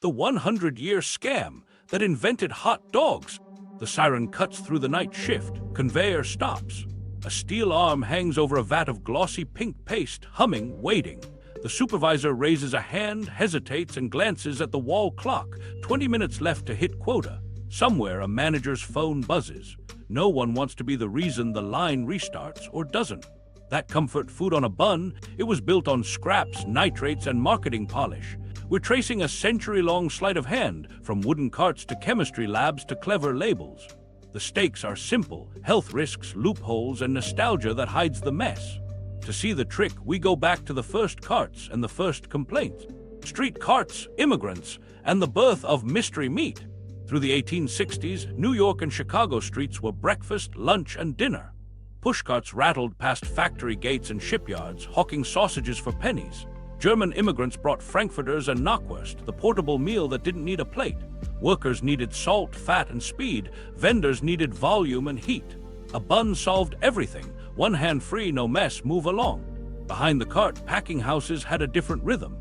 The 100-year scam that invented hot dogs. The siren cuts through the night shift. Conveyor stops. A steel arm hangs over a vat of glossy pink paste, humming, waiting. The supervisor raises a hand, hesitates, and glances at the wall clock. 20 minutes left to hit quota. Somewhere, a manager's phone buzzes. No one wants to be the reason the line restarts or doesn't. That comfort food on a bun, it was built on scraps, nitrates, and marketing polish. We're tracing a century-long sleight of hand, from wooden carts to chemistry labs to clever labels. The stakes are simple: health risks, loopholes, and nostalgia that hides the mess. To see the trick, we go back to the first carts and the first complaints. Street carts, immigrants, and the birth of mystery meat. Through the 1860s, New York and Chicago streets were breakfast, lunch, and dinner. Pushcarts rattled past factory gates and shipyards, hawking sausages for pennies. German immigrants brought frankfurters and knockwurst, the portable meal that didn't need a plate. Workers needed salt, fat, and speed. Vendors needed volume and heat. A bun solved everything. One hand free, no mess, move along. Behind the cart, packing houses had a different rhythm.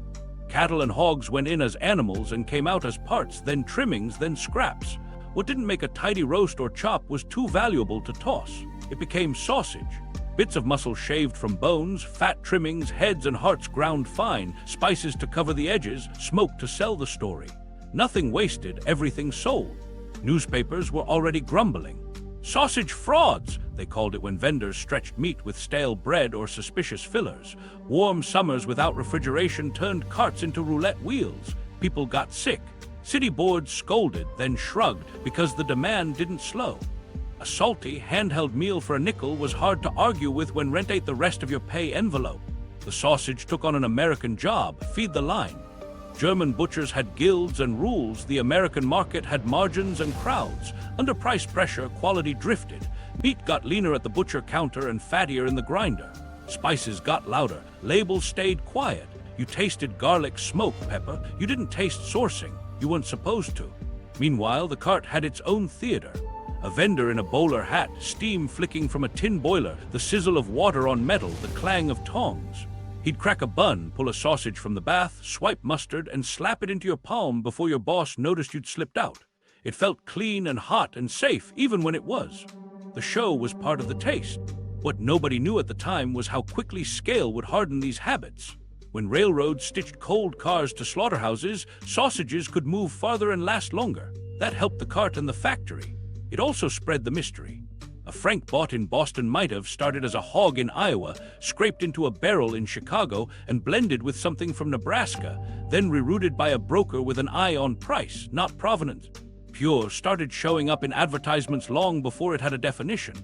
Cattle and hogs went in as animals and came out as parts, then trimmings, then scraps. What didn't make a tidy roast or chop was too valuable to toss. It became sausage. Bits of muscle shaved from bones, fat trimmings, heads and hearts ground fine, spices to cover the edges, smoke to sell the story. Nothing wasted, everything sold. Newspapers were already grumbling. Sausage frauds, they called it when vendors stretched meat with stale bread or suspicious fillers. Warm summers without refrigeration turned carts into roulette wheels. People got sick. City boards scolded, then shrugged because the demand didn't slow. A salty, handheld meal for a nickel was hard to argue with when rent ate the rest of your pay envelope. The sausage took on an American job: feed the line. German butchers had guilds and rules. The American market had margins and crowds. Under price pressure, quality drifted. Meat got leaner at the butcher counter and fattier in the grinder. Spices got louder. Labels stayed quiet. You tasted garlic, smoke, pepper. You didn't taste sourcing. You weren't supposed to. Meanwhile, the cart had its own theater. A vendor in a bowler hat, steam flicking from a tin boiler, the sizzle of water on metal, the clang of tongs. He'd crack a bun, pull a sausage from the bath, swipe mustard, and slap it into your palm before your boss noticed you'd slipped out. It felt clean and hot and safe, even when it was. The show was part of the taste. What nobody knew at the time was how quickly scale would harden these habits. When railroads stitched cold cars to slaughterhouses, sausages could move farther and last longer. That helped the cart and the factory. It also spread the mystery. A frank bought in Boston might have started as a hog in Iowa, scraped into a barrel in Chicago, and blended with something from Nebraska, then rerouted by a broker with an eye on price, not provenance. Pure started showing up in advertisements long before it had a definition.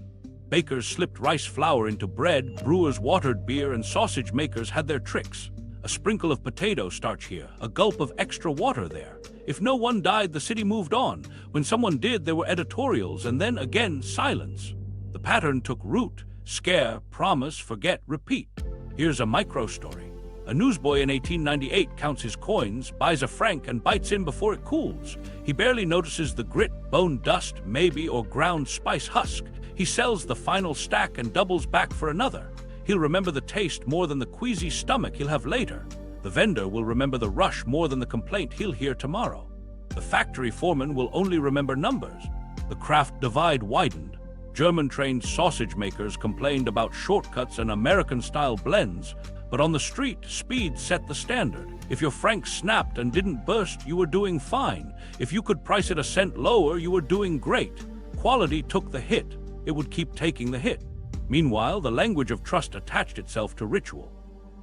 Bakers slipped rice flour into bread, brewers watered beer, and sausage makers had their tricks. A sprinkle of potato starch here, a gulp of extra water there. If no one died, the city moved on. When someone did, there were editorials, and then again, silence. The pattern took root: scare, promise, forget, repeat. Here's a micro story. A newsboy in 1898 counts his coins, buys a franc, and bites in before it cools. He barely notices the grit, bone dust, maybe, or ground spice husk. He sells the final stack and doubles back for another. He'll remember the taste more than the queasy stomach he'll have later. The vendor will remember the rush more than the complaint he'll hear tomorrow. The factory foreman will only remember numbers. The craft divide widened. German-trained sausage makers complained about shortcuts and American-style blends, but on the street, speed set the standard. If your franc snapped and didn't burst, you were doing fine. If you could price it a cent lower, you were doing great. Quality took the hit. It would keep taking the hit. Meanwhile, the language of trust attached itself to ritual.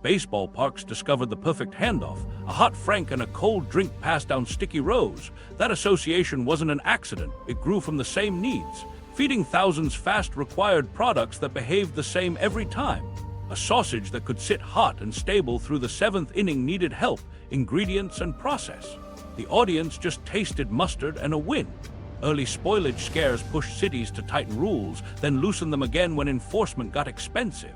Baseball parks discovered the perfect handoff: a hot franc and a cold drink passed down sticky rows. That association wasn't an accident. It grew from the same needs. Feeding thousands fast required products that behaved the same every time. A sausage that could sit hot and stable through the seventh inning needed help, ingredients, and process. The audience just tasted mustard and a win. Early spoilage scares pushed cities to tighten rules, then loosen them again when enforcement got expensive.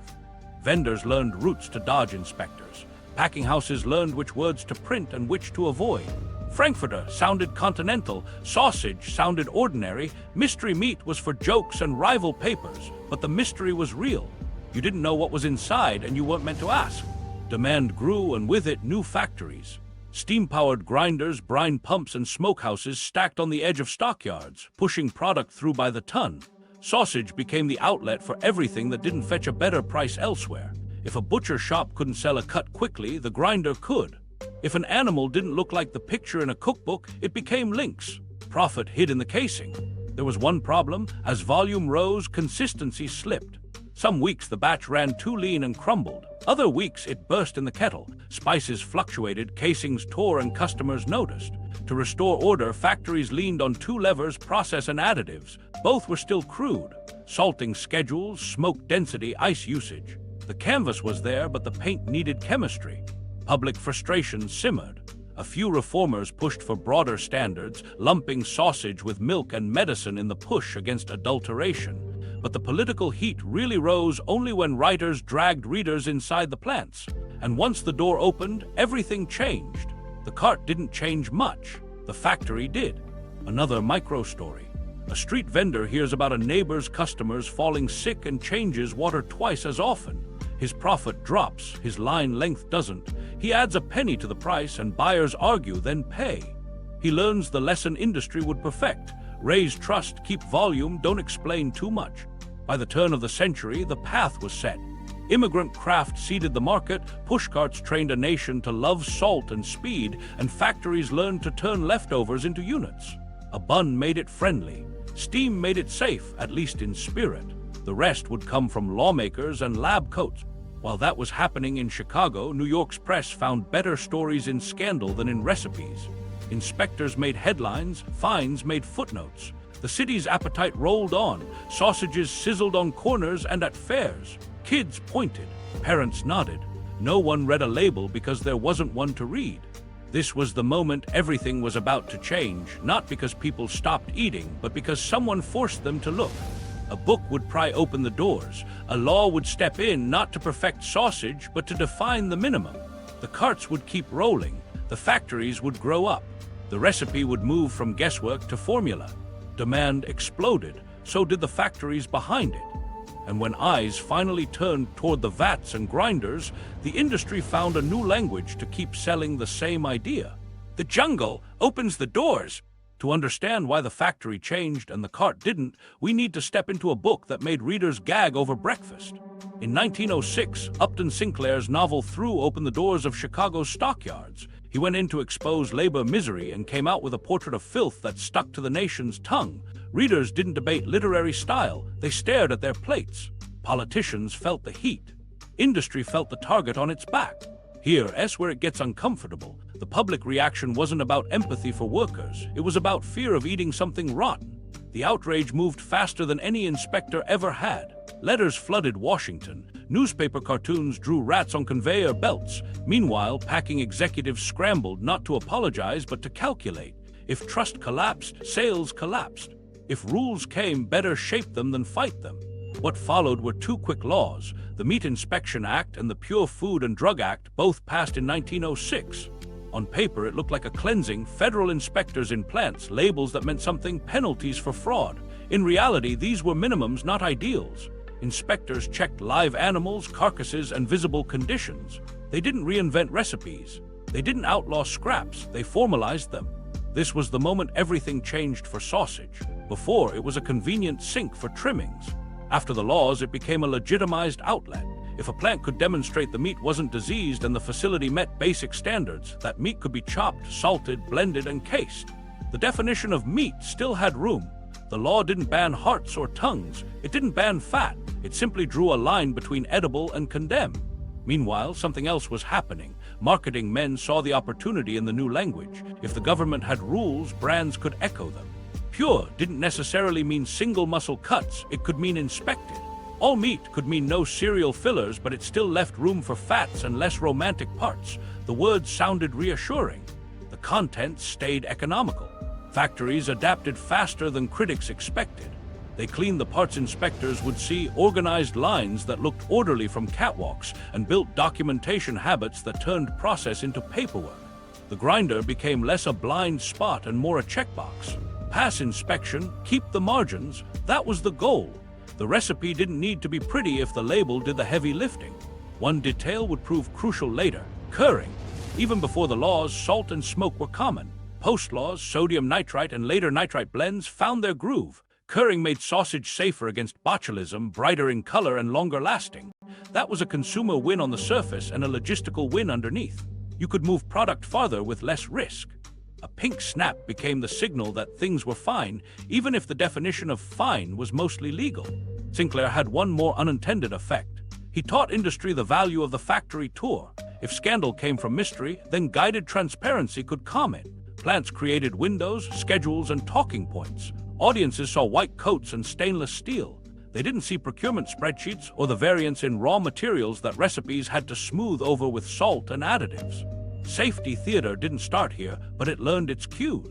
Vendors learned routes to dodge inspectors. Packing houses learned which words to print and which to avoid. Frankfurter sounded continental, sausage sounded ordinary, mystery meat was for jokes and rival papers, but the mystery was real. You didn't know what was inside and you weren't meant to ask. Demand grew, and with it, new factories. Steam-powered grinders, brine pumps, and smokehouses stacked on the edge of stockyards, pushing product through by the ton. Sausage became the outlet for everything that didn't fetch a better price elsewhere. If a butcher shop couldn't sell a cut quickly, the grinder could. If an animal didn't look like the picture in a cookbook, it became lynx. Profit hid in the casing. There was one problem: as volume rose, consistency slipped. Some weeks the batch ran too lean and crumbled. Other weeks it burst in the kettle. Spices fluctuated, casings tore, and customers noticed. To restore order, factories leaned on two levers: process and additives. Both were still crude. Salting schedules, smoke density, ice usage. The canvas was there, but the paint needed chemistry. Public frustration simmered. A few reformers pushed for broader standards, lumping sausage with milk and medicine in the push against adulteration. But the political heat really rose only when writers dragged readers inside the plants. And once the door opened, everything changed. The cart didn't change much. The factory did. Another micro-story. A street vendor hears about a neighbor's customers falling sick and changes water twice as often. His profit drops, his line length doesn't. He adds a penny to the price and buyers argue, then pay. He learns the lesson industry would perfect. Raise trust, keep volume, don't explain too much. By the turn of the century, the path was set. Immigrant craft seeded the market, pushcarts trained a nation to love salt and speed, and factories learned to turn leftovers into units. A bun made it friendly. Steam made it safe, at least in spirit. The rest would come from lawmakers and lab coats. While that was happening in Chicago, New York's press found better stories in scandal than in recipes. Inspectors made headlines, fines made footnotes. The city's appetite rolled on. Sausages sizzled on corners and at fairs. Kids pointed. Parents nodded. No one read a label because there wasn't one to read. This was the moment everything was about to change, not because people stopped eating, but because someone forced them to look. A book would pry open the doors. A law would step in, not to perfect sausage, but to define the minimum. The carts would keep rolling. The factories would grow up. The recipe would move from guesswork to formula. Demand exploded. So did the factories behind it. And when eyes finally turned toward the vats and grinders, the industry found a new language to keep selling the same idea. The jungle opens the doors. To understand why the factory changed and the cart didn't, we need to step into a book that made readers gag over breakfast. In 1906, Upton Sinclair's novel Through opened the doors of Chicago's stockyards. He went in to expose labor misery and came out with a portrait of filth that stuck to the nation's tongue. Readers didn't debate literary style, they stared at their plates. Politicians felt the heat. Industry felt the target on its back. Here's where it gets uncomfortable. The public reaction wasn't about empathy for workers, it was about fear of eating something rotten. The outrage moved faster than any inspector ever had. Letters flooded Washington. Newspaper cartoons drew rats on conveyor belts. Meanwhile, packing executives scrambled not to apologize but to calculate. If trust collapsed, sales collapsed. If rules came, better shape them than fight them. What followed were two quick laws: the Meat Inspection Act and the Pure Food and Drug Act, both passed in 1906. On paper, it looked like a cleansing: federal inspectors in plants, labels that meant something, penalties for fraud. In reality, these were minimums, not ideals. Inspectors checked live animals, carcasses, and visible conditions. They didn't reinvent recipes. They didn't outlaw scraps. They formalized them. This was the moment everything changed for sausage. Before, it was a convenient sink for trimmings. After the laws, it became a legitimized outlet. If a plant could demonstrate the meat wasn't diseased and the facility met basic standards, that meat could be chopped, salted, blended, and cased. The definition of meat still had room. The law didn't ban hearts or tongues. It didn't ban fat. It simply drew a line between edible and condemn. Meanwhile, something else was happening. Marketing men saw the opportunity in the new language. If the government had rules, brands could echo them. Pure didn't necessarily mean single muscle cuts. It could mean inspected. All meat could mean no cereal fillers, but it still left room for fats and less romantic parts. The words sounded reassuring. The content stayed economical. Factories adapted faster than critics expected. They cleaned the parts inspectors would see, organized lines that looked orderly from catwalks, and built documentation habits that turned process into paperwork. The grinder became less a blind spot and more a checkbox. Pass inspection, keep the margins, that was the goal. The recipe didn't need to be pretty if the label did the heavy lifting. One detail would prove crucial later: curing. Even before the laws, salt and smoke were common. Post-laws, sodium nitrite and later nitrite blends found their groove. Curing made sausage safer against botulism, brighter in color and longer lasting. That was a consumer win on the surface and a logistical win underneath. You could move product farther with less risk. A pink snap became the signal that things were fine, even if the definition of fine was mostly legal. Sinclair had one more unintended effect. He taught industry the value of the factory tour. If scandal came from mystery, then guided transparency could comment. Plants created windows, schedules, and talking points. Audiences saw white coats and stainless steel. They didn't see procurement spreadsheets or the variance in raw materials that recipes had to smooth over with salt and additives. Safety theater didn't start here, but it learned its cues.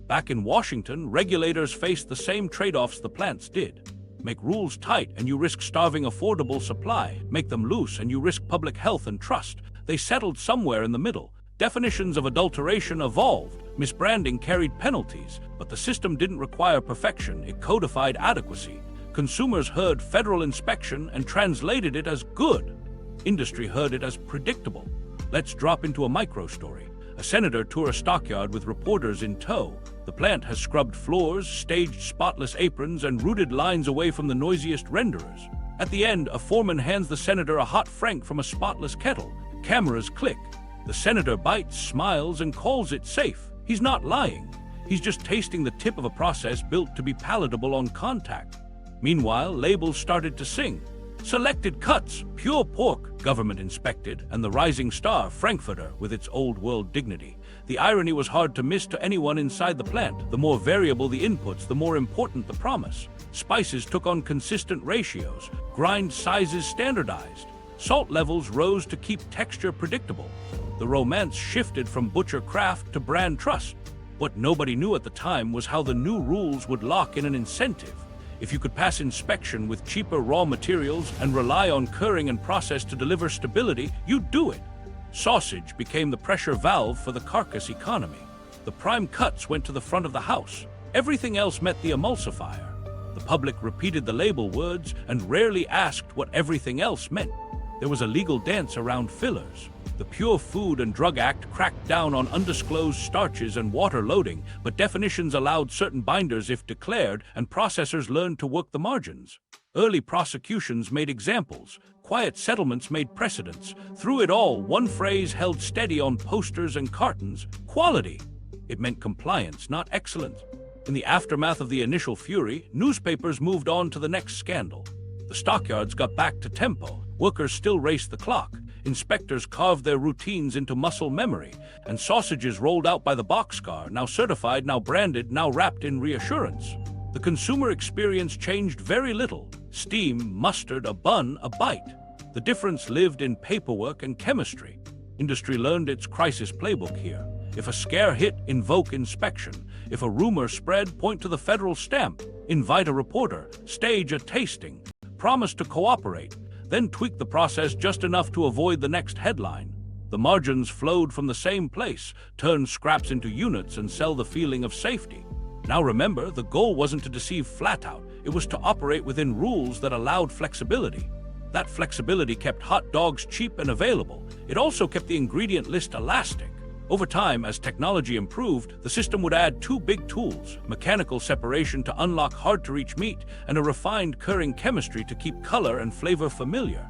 Back in Washington, regulators faced the same trade-offs the plants did. Make rules tight and you risk starving affordable supply. Make them loose and you risk public health and trust. They settled somewhere in the middle. Definitions of adulteration evolved. Misbranding carried penalties, but the system didn't require perfection. It codified adequacy. Consumers heard federal inspection and translated it as good. Industry heard it as predictable. Let's drop into a micro story. A senator tours a stockyard with reporters in tow. The plant has scrubbed floors, staged spotless aprons, and routed lines away from the noisiest renderers. At the end, a foreman hands the senator a hot frank from a spotless kettle. Cameras click. The senator bites, smiles, and calls it safe. He's not lying. He's just tasting the tip of a process built to be palatable on contact. Meanwhile, labels started to sing. Selected cuts, pure pork, government inspected, and the rising star, frankfurter, with its old-world dignity. The irony was hard to miss to anyone inside the plant. The more variable the inputs, the more important the promise. Spices took on consistent ratios, grind sizes standardized. Salt levels rose to keep texture predictable. The romance shifted from butcher craft to brand trust. What nobody knew at the time was how the new rules would lock in an incentive. If you could pass inspection with cheaper raw materials and rely on curing and process to deliver stability, you'd do it. Sausage became the pressure valve for the carcass economy. The prime cuts went to the front of the house. Everything else met the emulsifier. The public repeated the label words and rarely asked what everything else meant. There was a legal dance around fillers. The Pure Food and Drug Act cracked down on undisclosed starches and water loading, but definitions allowed certain binders if declared, and processors learned to work the margins. Early prosecutions made examples. Quiet settlements made precedents. Through it all, one phrase held steady on posters and cartons: quality. It meant compliance, not excellence. In the aftermath of the initial fury, newspapers moved on to the next scandal. The stockyards got back to tempo. Workers still raced the clock. Inspectors carved their routines into muscle memory, and sausages rolled out by the boxcar, now certified, now branded, now wrapped in reassurance. The consumer experience changed very little. Steam, mustard, a bun, a bite. The difference lived in paperwork and chemistry. Industry learned its crisis playbook here. If a scare hit, invoke inspection. If a rumor spread, point to the federal stamp. Invite a reporter. Stage a tasting. Promise to cooperate. Then tweak the process just enough to avoid the next headline. The margins flowed from the same place, turn scraps into units and sell the feeling of safety. Now remember, the goal wasn't to deceive flat out. It was to operate within rules that allowed flexibility. That flexibility kept hot dogs cheap and available. It also kept the ingredient list elastic. Over time, as technology improved, the system would add two big tools: mechanical separation to unlock hard-to-reach meat, and a refined curing chemistry to keep color and flavor familiar.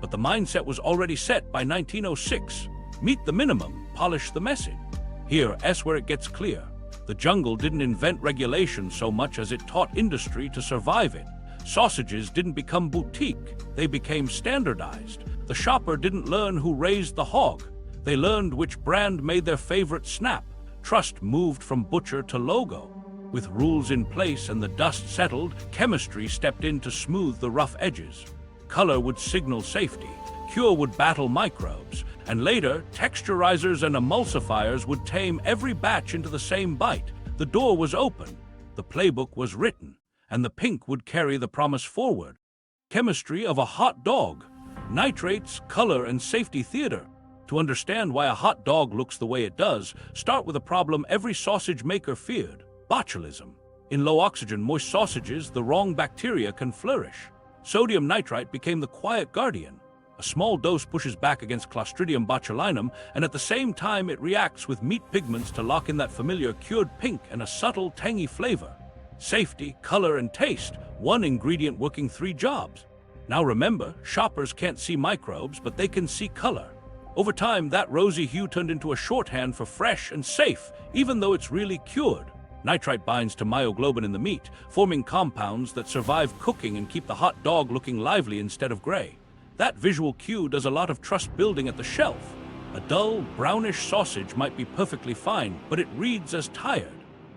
But the mindset was already set by 1906. Meet the minimum, polish the message. Here's where it gets clear. The jungle didn't invent regulation so much as it taught industry to survive it. Sausages didn't become boutique, they became standardized. The shopper didn't learn who raised the hog. They learned which brand made their favorite snap. Trust moved from butcher to logo. With rules in place and the dust settled, chemistry stepped in to smooth the rough edges. Color would signal safety, cure would battle microbes, and later, texturizers and emulsifiers would tame every batch into the same bite. The door was open, the playbook was written, and the pink would carry the promise forward. Chemistry of a hot dog, nitrates, color, and safety theater. To understand why a hot dog looks the way it does, start with a problem every sausage maker feared: botulism. In low-oxygen, moist sausages, the wrong bacteria can flourish. Sodium nitrite became the quiet guardian. A small dose pushes back against Clostridium botulinum, and at the same time it reacts with meat pigments to lock in that familiar cured pink and a subtle, tangy flavor. Safety, color, and taste, one ingredient working three jobs. Now remember, shoppers can't see microbes, but they can see color. Over time, that rosy hue turned into a shorthand for fresh and safe, even though it's really cured. Nitrite binds to myoglobin in the meat, forming compounds that survive cooking and keep the hot dog looking lively instead of gray. That visual cue does a lot of trust building at the shelf. A dull, brownish sausage might be perfectly fine, but it reads as tired.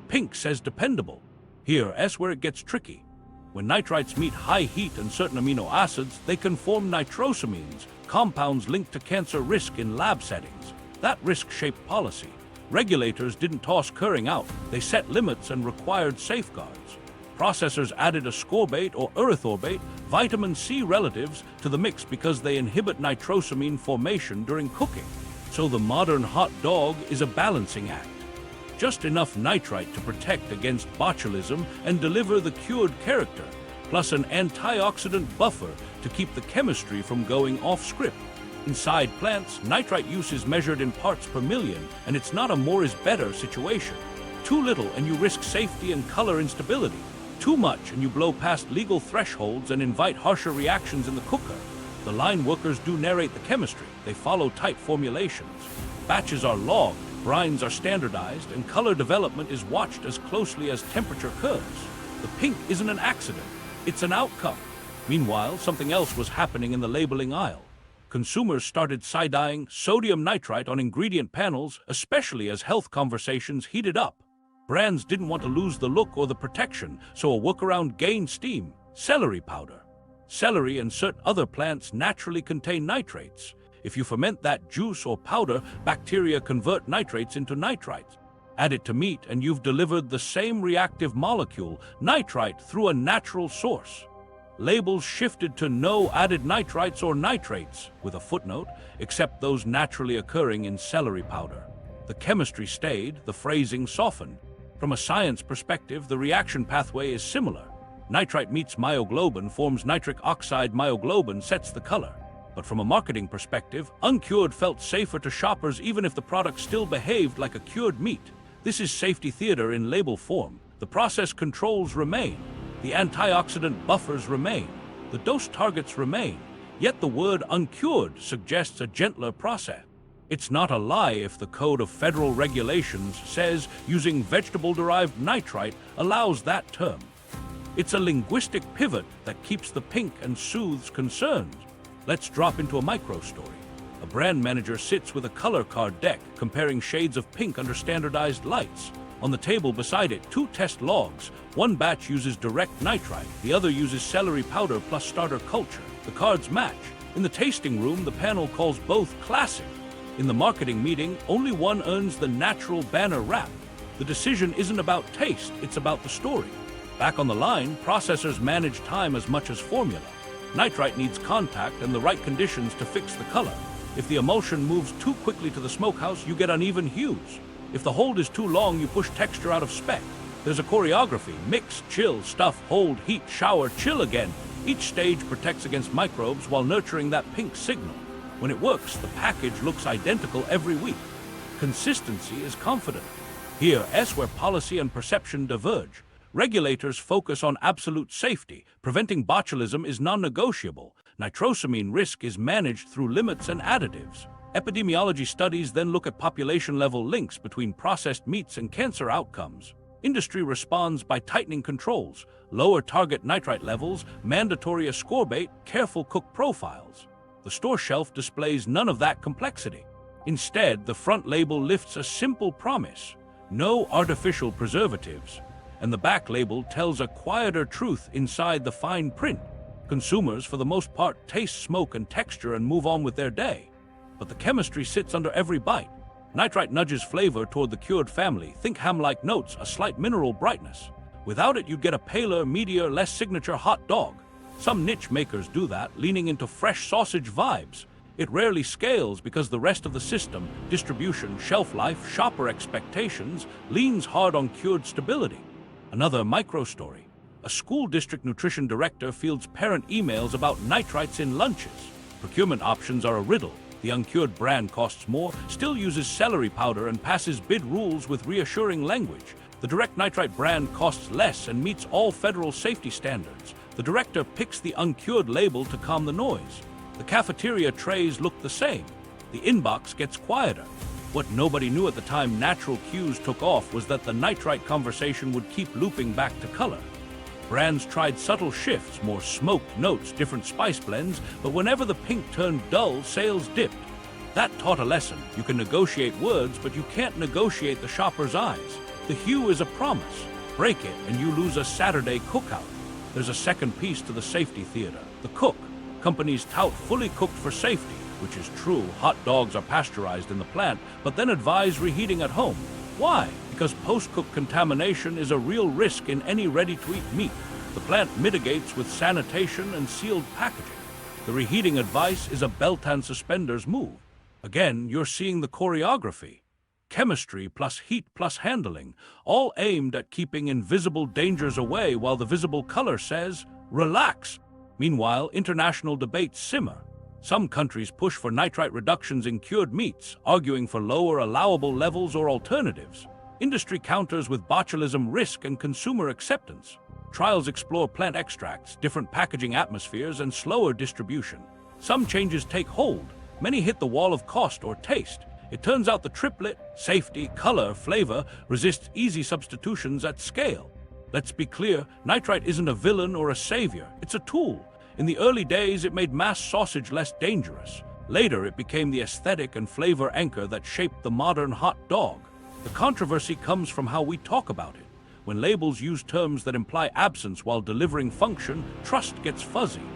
Pink says dependable. Here's where it gets tricky. When nitrites meet high heat and certain amino acids, they can form nitrosamines, compounds linked to cancer risk in lab settings. That risk shaped policy. Regulators didn't toss curing out, they set limits and required safeguards. Processors added ascorbate or erythorbate, vitamin C relatives, to the mix because they inhibit nitrosamine formation during cooking. So the modern hot dog is a balancing act. Just enough nitrite to protect against botulism and deliver the cured character, plus an antioxidant buffer to keep the chemistry from going off script. Inside plants, nitrite use is measured in parts per million, and it's not a more is better situation. Too little and you risk safety and color instability. Too much and you blow past legal thresholds and invite harsher reactions in the cooker. The line workers do narrate the chemistry. They follow tight formulations. Batches are logged, brines are standardized, and color development is watched as closely as temperature curves. The pink isn't an accident, it's an outcome. Meanwhile, something else was happening in the labeling aisle. Consumers started side-eyeing sodium nitrite on ingredient panels, especially as health conversations heated up. Brands didn't want to lose the look or the protection, so a workaround gained steam: celery powder. Celery and certain other plants naturally contain nitrates. If you ferment that juice or powder, bacteria convert nitrates into nitrites. Add it to meat and you've delivered the same reactive molecule, nitrite, through a natural source. Labels shifted to no added nitrites or nitrates, with a footnote, except those naturally occurring in celery powder. The chemistry stayed, the phrasing softened. From a science perspective, the reaction pathway is similar. Nitrite meets myoglobin, forms nitric oxide, myoglobin sets the color. But from a marketing perspective, Uncured felt safer to shoppers even if the product still behaved like a cured meat. This is safety theater in label form. The process controls remain. The antioxidant buffers remain. The dose targets remain. Yet the word uncured suggests a gentler process. It's not a lie if the Code of Federal Regulations says using vegetable-derived nitrite allows that term. It's a linguistic pivot that keeps the pink and soothes concerns. Let's drop into a micro story. A brand manager sits with a color card deck, comparing shades of pink under standardized lights. On the table beside it, 2 test logs. One batch uses direct nitrite, the other uses celery powder plus starter culture. The cards match. In the tasting room, the panel calls both classic. In the marketing meeting, only one earns the natural banner wrap. The decision isn't about taste, it's about the story. Back on the line, processors manage time as much as formula. Nitrite needs contact and the right conditions to fix the color. If the emulsion moves too quickly to the smokehouse, you get uneven hues. If the hold is too long, you push texture out of spec. There's a choreography: mix, chill, stuff, hold, heat, shower, chill again. Each stage protects against microbes while nurturing that pink signal. When it works, the package looks identical every week. Consistency is confident. Here's where policy and perception diverge. Regulators focus on absolute safety. Preventing botulism is non-negotiable. Nitrosamine risk is managed through limits and additives. Epidemiology studies then look at population-level links between processed meats and cancer outcomes. Industry responds by tightening controls, lower target nitrite levels, mandatory ascorbate, careful cook profiles. The store shelf displays none of that complexity. Instead, the front label lifts a simple promise: no artificial preservatives. And the back label tells a quieter truth inside the fine print. Consumers, for the most part, taste smoke and texture and move on with their day. But the chemistry sits under every bite. Nitrite nudges flavor toward the cured family. Think ham-like notes, a slight mineral brightness. Without it, you'd get a paler, meatier, less signature hot dog. Some niche makers do that, leaning into fresh sausage vibes. It rarely scales because the rest of the system, distribution, shelf life, shopper expectations, leans hard on cured stability. Another micro story. A school district nutrition director fields parent emails about nitrites in lunches. Procurement options are a riddle. The Uncured brand costs more, still uses celery powder, and passes bid rules with reassuring language. The Direct Nitrite brand costs less and meets all federal safety standards. The director picks the Uncured label to calm the noise. The cafeteria trays look the same. The inbox gets quieter. What nobody knew at the time natural cues took off was that the nitrite conversation would keep looping back to color. Brands tried subtle shifts, more smoked notes, different spice blends, but whenever the pink turned dull, sales dipped. That taught a lesson. You can negotiate words, but you can't negotiate the shopper's eyes. The hue is a promise. Break it, and you lose a Saturday cookout. There's a second piece to the safety theater. The cook. Companies tout fully cooked for safety, which is true. Hot dogs are pasteurized in the plant, but then advise reheating at home. Why? Because post-cook contamination is a real risk in any ready-to-eat meat. The plant mitigates with sanitation and sealed packaging. The reheating advice is a belt and suspenders move. Again, you're seeing the choreography. Chemistry plus heat plus handling, all aimed at keeping invisible dangers away while the visible color says, relax. Meanwhile, international debates simmer. Some countries push for nitrite reductions in cured meats, arguing for lower allowable levels or alternatives. Industry counters with botulism risk and consumer acceptance. Trials explore plant extracts, different packaging atmospheres, and slower distribution. Some changes take hold. Many hit the wall of cost or taste. It turns out the triplet, safety, color, flavor, resists easy substitutions at scale. Let's be clear, nitrite isn't a villain or a savior. It's a tool. In the early days, it made mass sausage less dangerous. Later, it became the aesthetic and flavor anchor that shaped the modern hot dog. The controversy comes from how we talk about it. When labels use terms that imply absence while delivering function, trust gets fuzzy.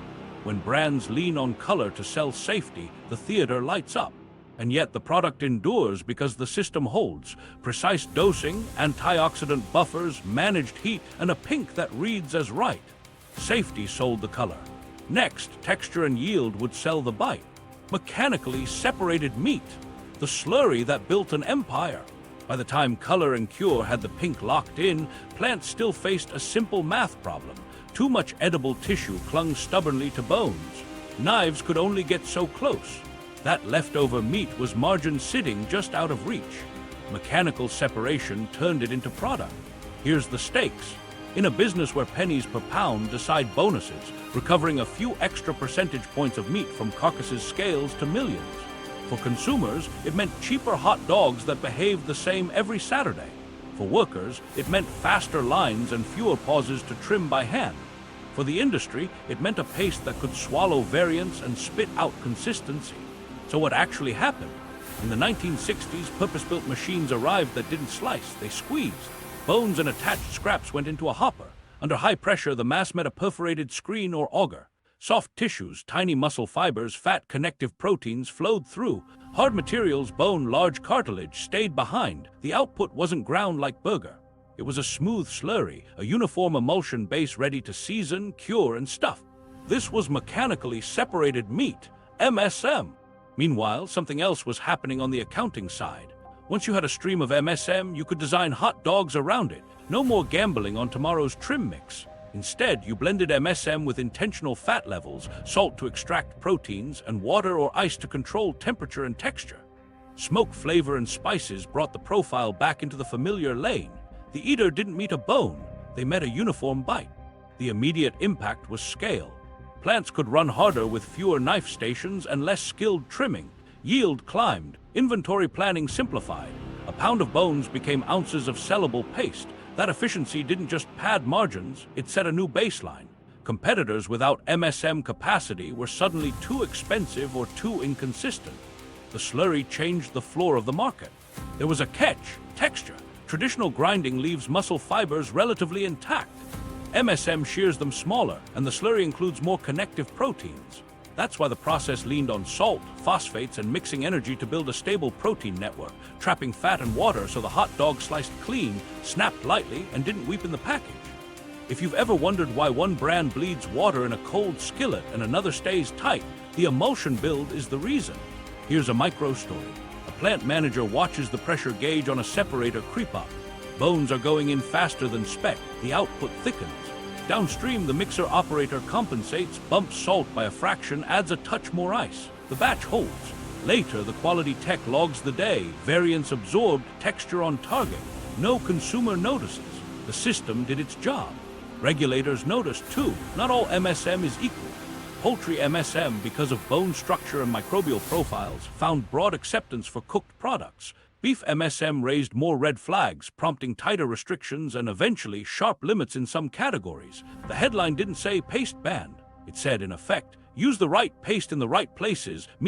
When brands lean on color to sell safety, the theater lights up. And yet the product endures because the system holds. Precise dosing, antioxidant buffers, managed heat, and a pink that reads as right. Safety sold the color. Next, texture and yield would sell the bite. Mechanically separated meat, the slurry that built an empire. By the time color and cure had the pink locked in, plants still faced a simple math problem. Too much edible tissue clung stubbornly to bones. Knives could only get so close. That leftover meat was margin sitting just out of reach. Mechanical separation turned it into product. Here's the stakes. In a business where pennies per pound decide bonuses, recovering a few extra percentage points of meat from carcasses scales to millions. For consumers, it meant cheaper hot dogs that behaved the same every Saturday. For workers, it meant faster lines and fewer pauses to trim by hand. For the industry, it meant a paste that could swallow variance and spit out consistency. So what actually happened? In the 1960s, purpose-built machines arrived that didn't slice, they squeezed. Bones and attached scraps went into a hopper. Under high pressure, the mass met a perforated screen or auger. Soft tissues, tiny muscle fibers, fat connective proteins flowed through. Hard materials, bone, large cartilage, stayed behind. The output wasn't ground like burger. It was a smooth slurry, a uniform emulsion base ready to season, cure, and stuff. This was mechanically separated meat, MSM. Meanwhile, something else was happening on the accounting side. Once you had a stream of MSM, you could design hot dogs around it. No more gambling on tomorrow's trim mix. Instead, you blended MSM with intentional fat levels, salt to extract proteins, and water or ice to control temperature and texture. Smoke, flavor, and spices brought the profile back into the familiar lane. The eater didn't meet a bone, they met a uniform bite. The immediate impact was scale. Plants could run harder with fewer knife stations and less skilled trimming. Yield climbed, inventory planning simplified. A pound of bones became ounces of sellable paste. That efficiency didn't just pad margins, it set a new baseline. Competitors without MSM capacity were suddenly too expensive or too inconsistent. The slurry changed the floor of the market. There was a catch: texture. Traditional grinding leaves muscle fibers relatively intact. MSM shears them smaller, and the slurry includes more connective proteins. That's why the process leaned on salt, phosphates, and mixing energy to build a stable protein network, trapping fat and water so the hot dog sliced clean, snapped lightly, and didn't weep in the package. If you've ever wondered why one brand bleeds water in a cold skillet and another stays tight, the emulsion build is the reason. Here's a micro story. A plant manager watches the pressure gauge on a separator creep up. Bones are going in faster than spec. The output thickens. Downstream, the mixer operator compensates, bumps salt by a fraction, adds a touch more ice. The batch holds. Later, the quality tech logs the day, variance absorbed, texture on target. No consumer notices. The system did its job. Regulators noticed too. Not all MSM is equal. Poultry MSM, because of bone structure and microbial profiles, found broad acceptance for cooked products. Beef MSM raised more red flags, prompting tighter restrictions and eventually sharp limits in some categories. The headline didn't say paste banned. It said, in effect, use the right paste in the right places.